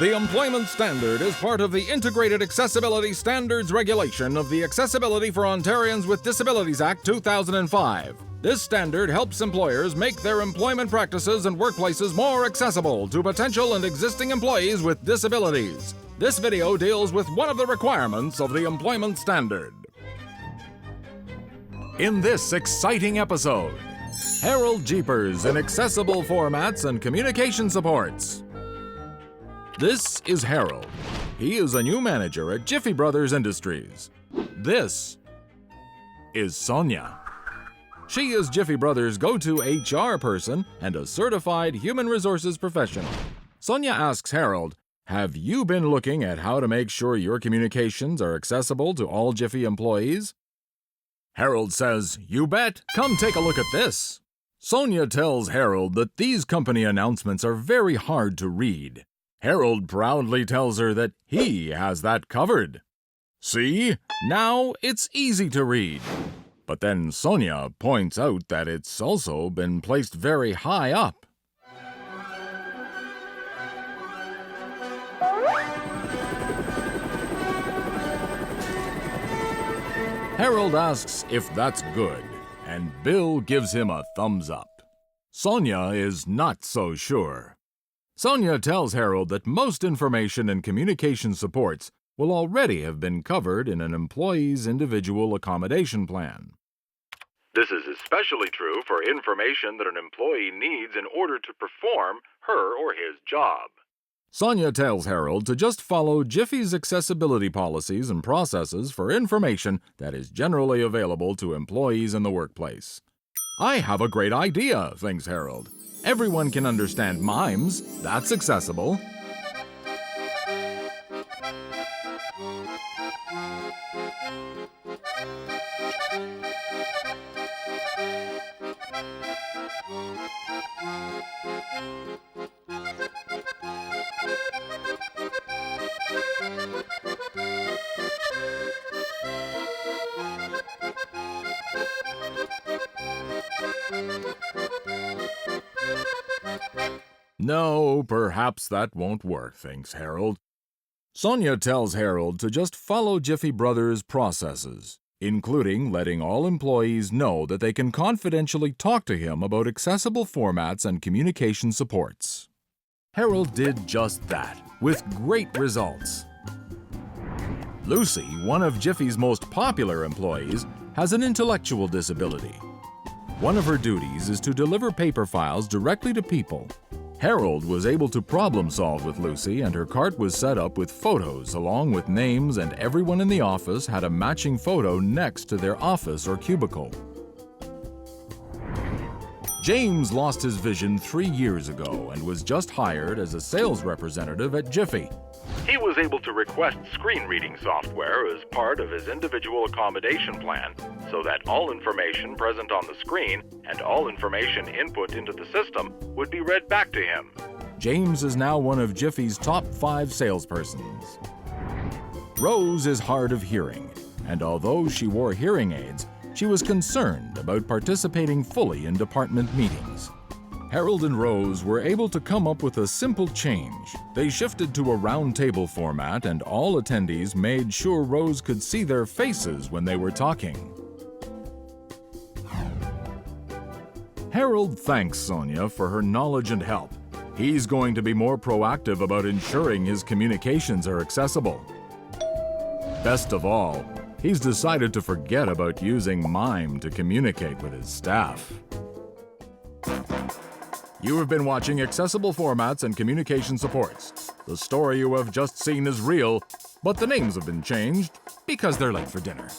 The Employment Standard is part of the Integrated Accessibility Standards Regulation of the Accessibility for Ontarians with Disabilities Act 2005. This standard helps employers make their employment practices and workplaces more accessible to potential and existing employees with disabilities. This video deals with one of the requirements of the Employment Standard. In this exciting episode, Harold Jeepers in accessible formats and communication supports. This is Harold. He is a new manager at Jiffy Brothers Industries. This is Sonia. She is Jiffy Brothers' go-to HR person and a certified human resources professional. Sonia asks Harold, "Have you been looking at how to make sure your communications are accessible to all Jiffy employees?" Harold says, "You bet. Come take a look at this." Sonia tells Harold that these company announcements are very hard to read. Harold proudly tells her that he has that covered. See? Now it's easy to read. But then Sonia points out that it's also been placed very high up. Harold asks if that's good, and Bill gives him a thumbs up. Sonia is not so sure. Sonia tells Harold that most information and communication supports will already have been covered in an employee's individual accommodation plan. This is especially true for information that an employee needs in order to perform her or his job. Sonia tells Harold to just follow Jiffy's accessibility policies and processes for information that is generally available to employees in the workplace. "I have a great idea," thinks Harold. "Everyone can understand mimes. That's accessible." No, perhaps that won't work, thinks Harold. Sonia tells Harold to just follow Jiffy Brothers' processes, including letting all employees know that they can confidentially talk to him about accessible formats and communication supports. Harold did just that, with great results. Lucy, one of Jiffy's most popular employees, has an intellectual disability. One of her duties is to deliver paper files directly to people. Harold was able to problem solve with Lucy, and her cart was set up with photos along with names, and everyone in the office had a matching photo next to their office or cubicle. James lost his vision 3 years ago and was just hired as a sales representative at Jiffy. He was able to request screen reading software as part of his individual accommodation plan so that all information present on the screen and all information input into the system would be read back to him. James is now one of Jiffy's top 5 salespersons. Rose is hard of hearing, and although she wore hearing aids, she was concerned about participating fully in department meetings. Harold and Rose were able to come up with a simple change. They shifted to a round table format, and all attendees made sure Rose could see their faces when they were talking. Harold thanks Sonia for her knowledge and help. He's going to be more proactive about ensuring his communications are accessible. Best of all, he's decided to forget about using mime to communicate with his staff. You have been watching Accessible Formats and Communication Supports. The story you have just seen is real, but the names have been changed because they're late for dinner.